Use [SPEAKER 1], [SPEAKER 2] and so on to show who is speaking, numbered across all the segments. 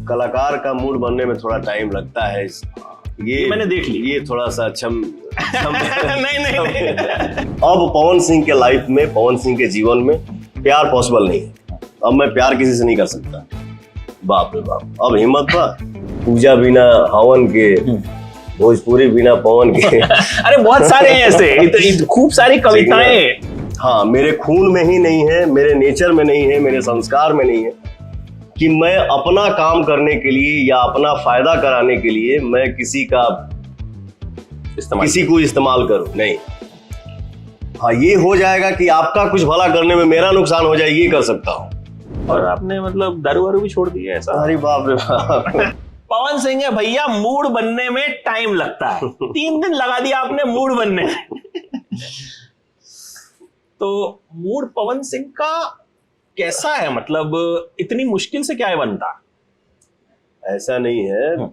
[SPEAKER 1] कलाकार का मूड बनने में थोड़ा टाइम लगता है। ये
[SPEAKER 2] मैंने देख ली।
[SPEAKER 1] ये थोड़ा सा
[SPEAKER 2] नहीं।
[SPEAKER 1] अब पवन सिंह के लाइफ में, पवन सिंह के जीवन में प्यार पॉसिबल नहीं है। अब मैं प्यार किसी से नहीं कर सकता। बाप रे बाप, अब हिम्मत था। पूजा बिना हवन के, भोजपुरी बिना पवन के।
[SPEAKER 2] अरे बहुत सारे हैं ऐसे, खूब सारी कविताएं।
[SPEAKER 1] हाँ, मेरे खून में ही नहीं है, मेरे नेचर में नहीं है, मेरे संस्कार में नहीं है कि मैं अपना काम करने के लिए या अपना फायदा कराने के लिए मैं किसी को इस्तेमाल करूं। नहीं, हाँ ये हो जाएगा कि आपका कुछ भला करने में मेरा नुकसान हो जाए, ये कर सकता हूं।
[SPEAKER 2] और आपने मतलब दारू वारू भी छोड़ दिया ऐसा?
[SPEAKER 1] अरे बाप रे बाप।
[SPEAKER 2] पवन सिंह है भैया, मूड बनने में टाइम लगता है। 3 दिन लगा दिया आपने मूड बनने में। तो मूड पवन सिंह का कैसा है? मतलब इतनी मुश्किल से क्या है बनता?
[SPEAKER 1] ऐसा नहीं है।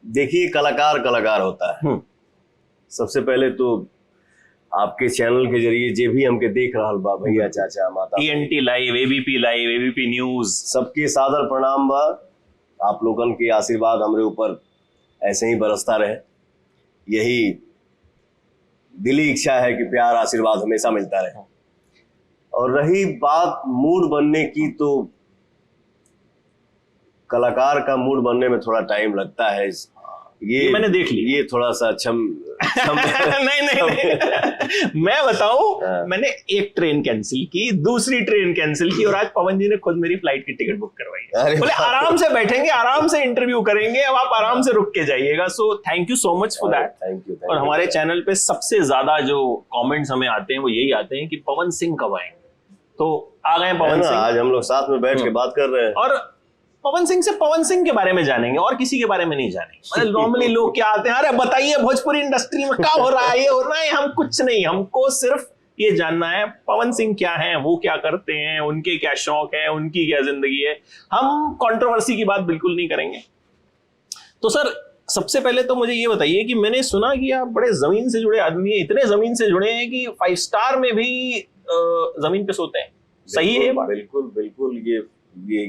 [SPEAKER 1] देखिए, कलाकार कलाकार होता है। सबसे पहले तो आपके चैनल के जरिए जे भी हमके देख रहा बा, भैया चाचा माता,
[SPEAKER 2] TNT लाइव, ABP न्यूज,
[SPEAKER 1] सबके सादर प्रणाम बा। आप लोगन के आशीर्वाद हमरे ऊपर ऐसे ही बरसता रहे। यही दिली इच्छा है कि प्यार आशीर्वाद हमेशा मिलता रहे। और रही बात मूड बनने की, तो कलाकार का मूड बनने में थोड़ा टाइम लगता है। ये
[SPEAKER 2] मैंने देख ली।
[SPEAKER 1] ये थोड़ा सा
[SPEAKER 2] नहीं। मैं बताऊं, मैंने एक ट्रेन कैंसिल की, दूसरी ट्रेन कैंसिल की, और आज पवन जी ने खुद मेरी फ्लाइट की टिकट बुक करवाई। बोले आराम से बैठेंगे, आराम से इंटरव्यू करेंगे, अब आप आराम से रुक के जाइएगा। So thank you so much for that.
[SPEAKER 1] Thank you.
[SPEAKER 2] और हमारे चैनल पे सबसे ज्यादा जो कमेंट्स हमें आते हैं वो यही आते हैं कि पवन सिंह कब आएंगे। तो आ गए पवन सिंह।
[SPEAKER 1] आज हम लोग साथ में बैठ के बात कर रहे हैं।
[SPEAKER 2] और पवन सिंह से पवन सिंह के बारे में जानेंगे, और किसी के बारे में नहीं जानेंगे। नॉर्मली लोग क्या आते हैं, अरे बताइए भोजपुरी इंडस्ट्री में क्या हो रहा है, ये हो रहा है। हम कुछ नहीं, हमको सिर्फ ये जानना है पवन सिंह क्या है, वो क्या करते हैं, उनके क्या शौक है, उनकी क्या जिंदगी है। हम कंट्रोवर्सी की बात बिल्कुल नहीं करेंगे। तो सर, सबसे पहले तो मुझे ये बताइए कि मैंने सुना कि आप बड़े जमीन से जुड़े आदमी हैं, इतने जमीन से जुड़े हैं कि 5 स्टार में भी जमीन पे सोते हैं। सही है ये बात?
[SPEAKER 1] बिल्कुल बिल्कुल, ये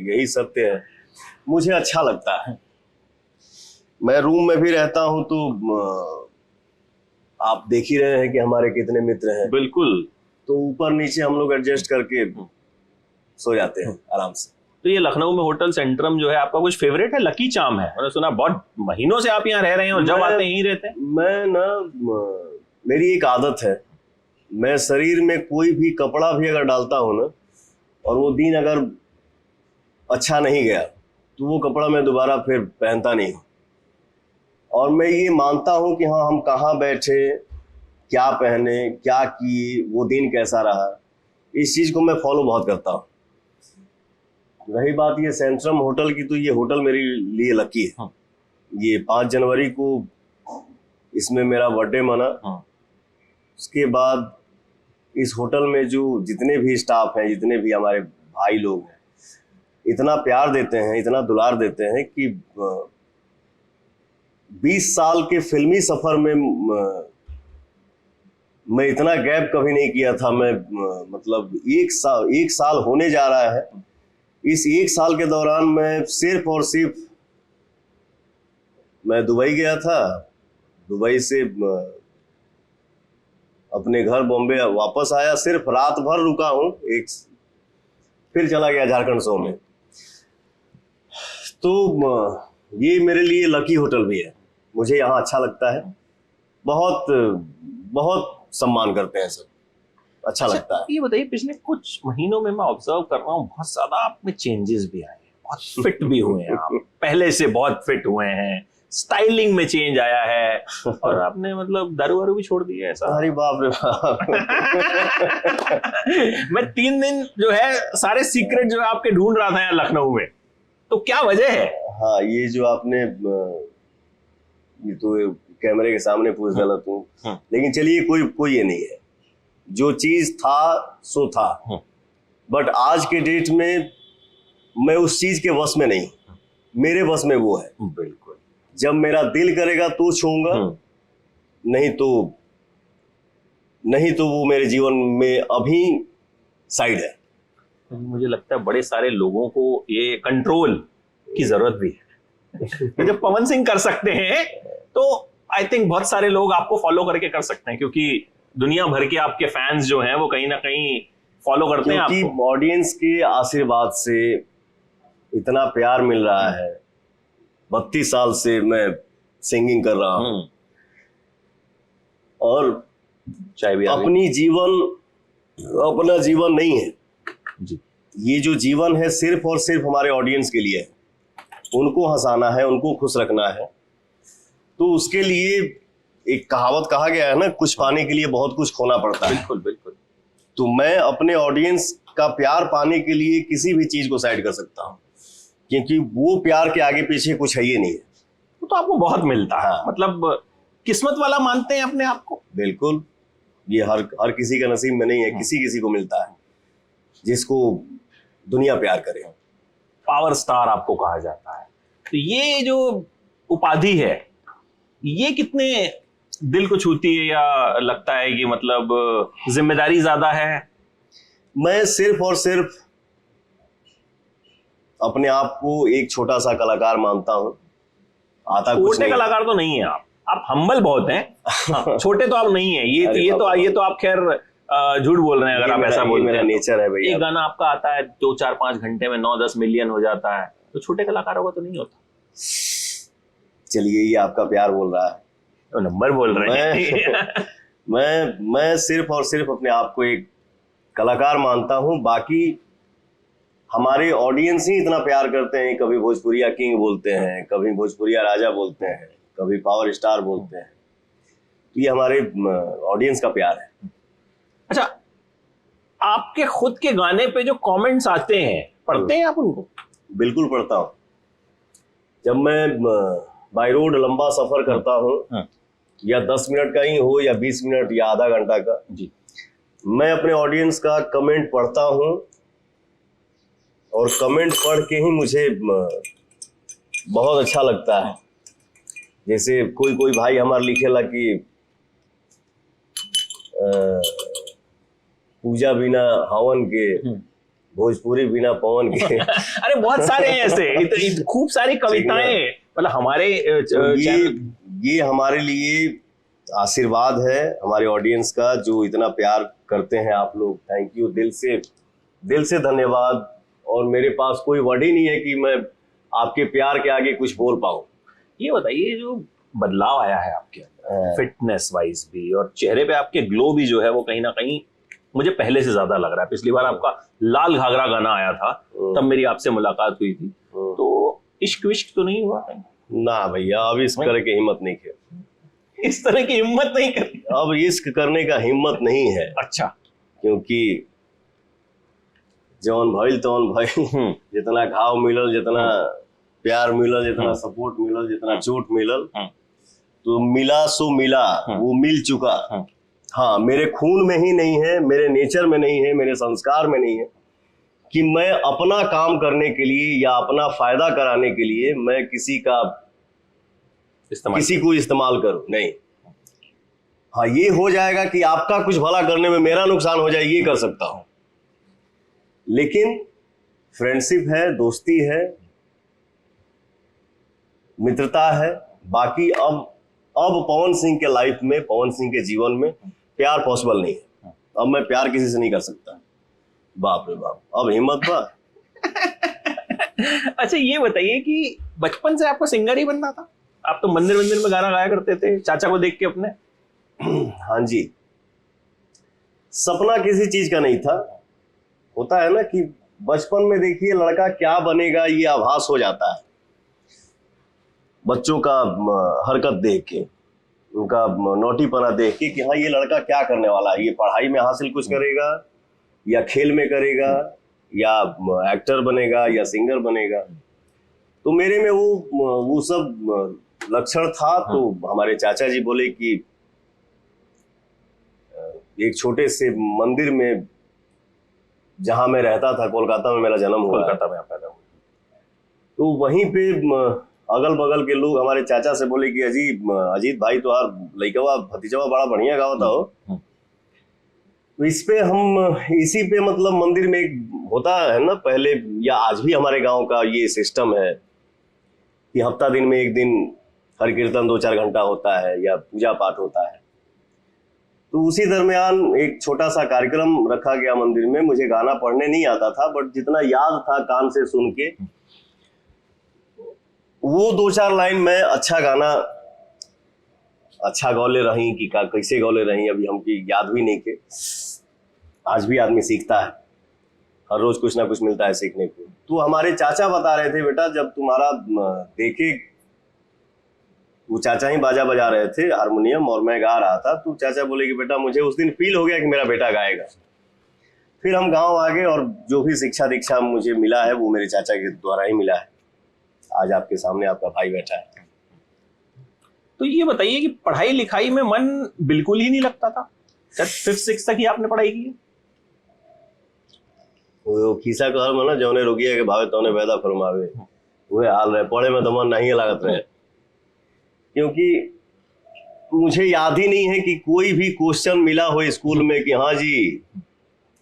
[SPEAKER 1] यही सत्य है। मुझे अच्छा लगता है। मैं रूम में भी रहता हूं तो आप देख ही रहे हैं कि हमारे कितने मित्र हैं।
[SPEAKER 2] बिल्कुल।
[SPEAKER 1] तो ऊपर नीचे हम लोग एडजस्ट करके सो जाते हैं आराम से।
[SPEAKER 2] तो ये लखनऊ में होटल सेंट्रम जो है, आपका कुछ फेवरेट है? लकी चार्म है, मैंने सुना बहुत महीनों से आप यहाँ रह रहे हैं और जब आते हैं यहीं रहते हैं।
[SPEAKER 1] मैं मेरी एक आदत है, मैं शरीर में कोई भी कपड़ा भी अगर डालता हूं ना, और वो दिन अगर अच्छा नहीं गया, तो वो कपड़ा मैं दोबारा फिर पहनता नहीं हूँ। और मैं ये मानता हूँ कि हाँ, हम कहाँ बैठे, क्या पहने, क्या किए, वो दिन कैसा रहा, इस चीज को मैं फॉलो बहुत करता हूँ। रही बात ये सेंट्रम होटल की, तो ये होटल मेरे लिए लकी है। ये 5 जनवरी को इसमें मेरा बर्थडे मना। उसके बाद इस होटल में जो जितने भी स्टाफ हैं, जितने भी हमारे भाई लोग हैं, इतना प्यार देते हैं, इतना दुलार देते हैं कि 20 साल के फिल्मी सफर में मैं इतना गैप कभी नहीं किया था। मैं मतलब 1 साल होने जा रहा है। इस 1 साल के दौरान मैं सिर्फ और सिर्फ मैं दुबई गया था, दुबई से अपने घर बॉम्बे वापस आया, सिर्फ रात भर रुका हूँ, फिर चला गया झारखंड शो में। तो ये मेरे लिए लकी होटल भी है। मुझे यहाँ अच्छा लगता है, बहुत बहुत सम्मान करते हैं सब, अच्छा लगता है।
[SPEAKER 2] ये बताइए, पिछले कुछ महीनों में मैं ऑब्जर्व कर रहा हूँ बहुत ज्यादा आप में चेंजेस भी आए हैं, बहुत फिट भी हुए हैं आप, पहले से बहुत फिट हुए हैं, स्टाइलिंग में चेंज आया है, और आपने मतलब दारू वारू भी छोड़ दिया ऐसा?
[SPEAKER 1] अरे बाप रे बाप।
[SPEAKER 2] मैं 3 दिन जो है सारे सीक्रेट जो है आपके ढूंढ रहा था यहाँ लखनऊ में, तो क्या वजह है?
[SPEAKER 1] हाँ, ये जो आपने ये तो कैमरे के सामने पूछ डाला तू, लेकिन चलिए कोई ये नहीं है, जो चीज था सो था। बट आज के डेट में मैं उस चीज के वश में नहीं, मेरे वश में वो है।
[SPEAKER 2] बिल्कुल,
[SPEAKER 1] जब मेरा दिल करेगा तो छूऊंगा, नहीं तो वो मेरे जीवन में अभी साइड है।
[SPEAKER 2] मुझे लगता है बड़े सारे लोगों को ये कंट्रोल की जरूरत भी है। तो जब पवन सिंह कर सकते हैं तो आई थिंक बहुत सारे लोग आपको फॉलो करके कर सकते हैं, क्योंकि दुनिया भर के आपके फैंस जो हैं वो कहीं ना कहीं फॉलो करते हैं आपको।
[SPEAKER 1] क्योंकि ऑडियंस के आशीर्वाद से इतना प्यार मिल रहा है। 32 साल से मैं सिंगिंग कर रहा हूँ और
[SPEAKER 2] चाहे भी
[SPEAKER 1] अपना जीवन नहीं है
[SPEAKER 2] जी।
[SPEAKER 1] ये जो जीवन है सिर्फ और सिर्फ हमारे ऑडियंस के लिए है। उनको हंसाना है, उनको खुश रखना है। तो उसके लिए एक कहावत कहा गया है ना, कुछ पाने के लिए बहुत कुछ खोना पड़ता है।
[SPEAKER 2] बिल्कुल बिल्कुल।
[SPEAKER 1] तो मैं अपने ऑडियंस का प्यार पाने के लिए किसी भी चीज को साइड कर सकता हूँ, क्योंकि वो प्यार के आगे पीछे कुछ है ही नहीं है।
[SPEAKER 2] वो तो आपको बहुत मिलता है।
[SPEAKER 1] हाँ।
[SPEAKER 2] मतलब किस्मत वाला मानते हैं अपने आप को?
[SPEAKER 1] बिल्कुल, ये हर किसी का नसीब में नहीं है। किसी किसी को मिलता है जिसको दुनिया प्यार करे।
[SPEAKER 2] पावर स्टार आपको कहा जाता है, तो ये जो उपाधि है ये कितने दिल को छूती है, या लगता है कि मतलब जिम्मेदारी ज्यादा है?
[SPEAKER 1] मैं सिर्फ और सिर्फ अपने आप को एक छोटा सा कलाकार मानता हूँ। आता कुछ
[SPEAKER 2] छोटे
[SPEAKER 1] नहीं।
[SPEAKER 2] कलाकार तो नहीं है आप हम्बल बहुत हैं। हाँ, छोटे तो आप नहीं है। ये तो आप खैर झूठ बोल रहे हैं अगर आप ऐसा बोलते हैं।
[SPEAKER 1] मेरा नेचर है भैया।
[SPEAKER 2] एक गाना आपका आता है 2-4-5 घंटे में 9-10 मिलियन हो जाता है, तो छोटे कलाकारों का तो नहीं होता।
[SPEAKER 1] चलिए, ये आपका प्यार बोल रहा है,
[SPEAKER 2] तो नंबर बोल रहे हैं।
[SPEAKER 1] मैं सिर्फ और सिर्फ अपने आप को एक कलाकार मानता हूँ। बाकी हमारे ऑडियंस ही इतना प्यार करते हैं। कभी भोजपुरिया किंग बोलते हैं, कभी भोजपुरिया राजा बोलते हैं, कभी पावर स्टार बोलते हैं। तो ये हमारे ऑडियंस का प्यार है।
[SPEAKER 2] अच्छा, आपके खुद के गाने पे जो कमेंट्स आते हैं, पढ़ते हैं आप उनको?
[SPEAKER 1] बिल्कुल पढ़ता हूँ। जब मैं बाय रोड लंबा सफर करता हूँ, या 10 मिनट का ही हो या 20 मिनट या आधा घंटा का
[SPEAKER 2] जी, मैं
[SPEAKER 1] अपने ऑडियंस का कमेंट पढ़ता हूँ और कमेंट पढ़ के ही मुझे बहुत अच्छा लगता है। जैसे कोई भाई हमारे लिखेला कि पूजा बिना हवन के, भोजपुरी बिना पवन के।
[SPEAKER 2] अरे बहुत सारे हैं ऐसे, खूब सारी कविताएं। मतलब हमारे
[SPEAKER 1] ये हमारे लिए आशीर्वाद है हमारे ऑडियंस का, जो इतना प्यार करते हैं आप लोग। थैंक यू, दिल से धन्यवाद। और मेरे पास कोई वर्ड ही नहीं है कि मैं आपके प्यार के आगे कुछ बोल पाऊं।
[SPEAKER 2] ये बताइए, जो बदलाव आया है आपके अंदर फिटनेस वाइज भी, और चेहरे पे आपके ग्लो भी जो है वो कहीं ना कहीं मुझे पहले से ज्यादा लग रहा है। पिछली बार आपका लाल घाघरा गाना आया था, तब मेरी आपसे मुलाकात हुई थी, तो इश्क विश्क तो नहीं हुआ?
[SPEAKER 1] ना भैया, अब इश्क करने की हिम्मत नहीं है।
[SPEAKER 2] इस तरह की हिम्मत नहीं करती?
[SPEAKER 1] अब इश्क करने का हिम्मत नहीं है।
[SPEAKER 2] अच्छा।
[SPEAKER 1] क्योंकि जौन भइल तौन भइल, जितना घाव मिलल, जितना प्यार मिलल, जितना सपोर्ट मिलल, जितना चोट मिलल, तो मिला सो मिला, वो मिल चुका। हाँ, मेरे खून में ही नहीं है, मेरे नेचर में नहीं है, मेरे संस्कार में नहीं है कि मैं अपना काम करने के लिए या अपना फायदा कराने के लिए मैं किसी को इस्तेमाल करूं। नहीं, हाँ, ये हो जाएगा कि आपका कुछ भला करने में मेरा नुकसान हो जाए, ये कर सकता हूं। लेकिन फ्रेंडशिप है, दोस्ती है, मित्रता है। बाकी अब पवन सिंह के लाइफ में, पवन सिंह के जीवन में प्यार पॉसिबल नहीं है। अब मैं प्यार किसी से नहीं कर सकता। बाप रे बाप, अब हिम्मत बा।
[SPEAKER 2] अच्छा, ये बताइए कि बचपन से आपको सिंगर ही बनना था? आप तो मंदिर में गाना गाया करते थे चाचा को देख के अपने।
[SPEAKER 1] हाँ जी, सपना किसी चीज का नहीं था। होता है ना कि बचपन में देखिए लड़का क्या बनेगा ये आभास हो जाता है बच्चों का हरकत देख के, उनका नौटीपना देख के कि हाँ, ये लड़का क्या करने वाला है। ये पढ़ाई में हासिल कुछ करेगा, या खेल में करेगा, या एक्टर बनेगा, या सिंगर बनेगा। तो मेरे में वो सब लक्षण था। तो हमारे चाचा जी बोले कि एक छोटे से मंदिर में, जहां मैं रहता था, कोलकाता में मेरा जन्म हुआ,
[SPEAKER 2] कोलकाता में आप पैदा हुए,
[SPEAKER 1] तो वहीं पे अगल बगल के लोग हमारे चाचा से बोले कि अजीत भाई तो यार लइकवा भतीजवा बड़ा बढ़िया गावता हो। तो इसी पे मतलब मंदिर में एक होता है ना पहले, या आज भी हमारे गांव का ये सिस्टम है कि हफ्ता दिन में एक दिन हर कीर्तन 2-4 घंटा होता है या पूजा पाठ होता है। तो उसी दरमियान एक छोटा सा कार्यक्रम रखा गया मंदिर में। मुझे गाना पढ़ने नहीं आता था, बट जितना याद था कान से सुन के, वो 2-4 लाइन में अच्छा गाना, अच्छा गौले रही कि कैसे गौले रही अभी हमकी याद भी नहीं के। आज भी आदमी सीखता है, हर रोज कुछ ना कुछ मिलता है सीखने को। तो हमारे चाचा बता रहे थे, बेटा जब तुम्हारा देखे, वो चाचा ही बाजा बजा रहे थे हारमोनियम और मैं गा रहा था, तो चाचा बोले कि बेटा मुझे उस दिन फील हो गया कि मेरा बेटा गाएगा। फिर हम गांव आ गए और जो भी शिक्षा दीक्षा मुझे मिला है वो मेरे चाचा के द्वारा ही मिला है। आज आपके सामने आपका भाई बैठा है।
[SPEAKER 2] तो ये बताइए कि पढ़ाई लिखाई में मन बिल्कुल ही नहीं लगता था? शायद 5th-6th तक ही आपने पढ़ाई की है।
[SPEAKER 1] वो खीसा कहल में ना, जौने रोगिया के भावे तौने पैदा फरमावे, वह हाल रहे। पढ़े में तो मन नहीं लागत रहे, क्योंकि मुझे याद ही नहीं है कि कोई भी क्वेश्चन मिला हो स्कूल में कि हाँ जी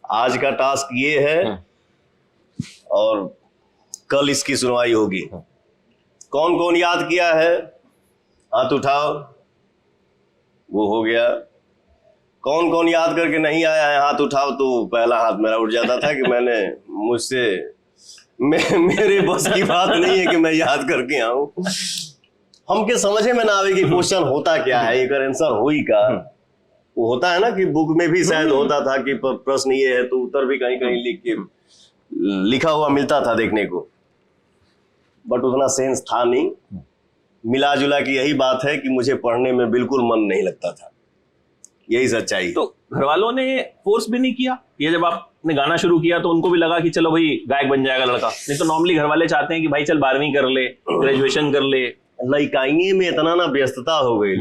[SPEAKER 1] आज का टास्क ये है और कल इसकी सुनवाई होगी। कौन कौन याद किया है हाथ उठाओ, वो हो गया। कौन कौन याद करके नहीं आया है हाथ उठाओ, तो पहला हाथ मेरा उठ जाता था कि मेरे बस की बात नहीं है कि मैं याद करके आऊं। हमके समझे में ना आवे कि क्वेश्चन होता क्या है, एक आंसर हुई का। वो होता है ना कि बुक में भी शायद होता था कि प्रश्न ये है, तो उत्तर भी कहीं कहीं लिखा हुआ मिलता था देखने को, बट उतना सेंस था नहीं। मिला जुला की यही बात है कि मुझे पढ़ने में बिल्कुल मन नहीं लगता था, यही सच्चाई।
[SPEAKER 2] तो घर वालों ने फोर्स भी नहीं किया? ये जब आपने गाना शुरू किया तो उनको भी लगा कि चलो भाई गायक बन जाएगा लड़का? नहीं तो नॉर्मली घर वाले चाहते हैं कि भाई चल 12वीं कर ले, ग्रेजुएशन कर ले।
[SPEAKER 1] लइकाइये में इतना ना व्यस्तता हो गई,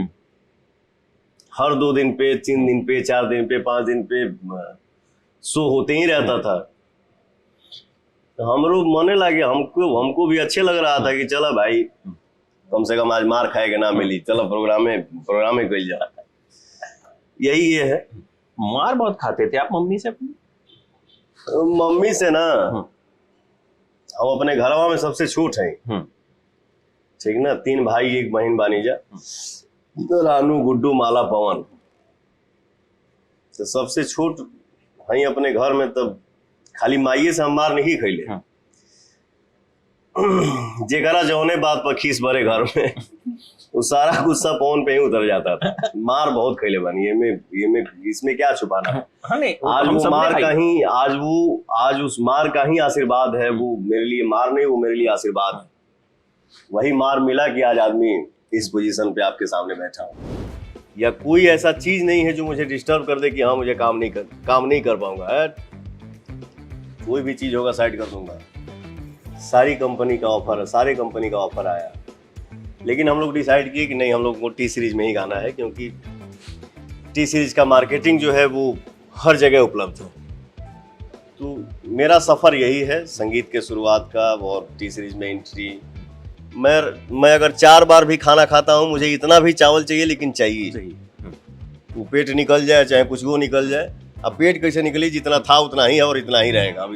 [SPEAKER 1] हर 2 दिन पे, 3 दिन पे, 4 दिन पे, 5 दिन पे शो होते ही रहता था। हमरो मने लगे, हमको भी अच्छे लग रहा था कि चलो भाई कम से कम आज मार खाए के ना मिली, चलो प्रोग्रामे कल जा। यही ये है।
[SPEAKER 2] मार बहुत खाते थे आप मम्मी से अपनी?
[SPEAKER 1] मम्मी से ना, हम अपने घरवा में सबसे छोट हैं, ठीक ना। 3 भाई 1 बहन बानी जा, रानू, गुड्डू, माला, पवन। तो सबसे छोट हैं अपने घर में, तब खाली माइये से हम मार नहीं खैले। जेकरा जौने बात पर खीस भरे घर में, वो सारा गुस्सा पवन पे ही उतर जाता था। मार बहुत खैले बनी, इसमें क्या छुपाना है। आज वो मार का ही, आज उस मार का ही आशीर्वाद है। वो मेरे लिए मार नहीं, वो मेरे लिए आशीर्वाद है। वही मार मिला कि आज आदमी इस पोजीशन पे आपके सामने बैठा हूं। या कोई ऐसा चीज नहीं है जो मुझे डिस्टर्ब कर दे कि हाँ मुझे काम नहीं कर पाऊंगा। कोई भी चीज होगा साइड कर दूंगा। सारे कंपनी का ऑफर आया, लेकिन हम लोग डिसाइड किए कि नहीं, हम लोग को टी सीरीज में ही गाना है, क्योंकि टी सीरीज का मार्केटिंग जो है वो हर जगह उपलब्ध है। तो मेरा सफ़र यही है संगीत के शुरुआत का और टी सीरीज में एंट्री। मैं अगर 4 बार भी खाना खाता हूँ, मुझे इतना भी चावल चाहिए, लेकिन चाहिए। वो पेट निकल जाए चाहे कुछ वो निकल जाए। अब पेट कैसे निकले, जितना था उतना ही है और इतना ही रहेगा। अब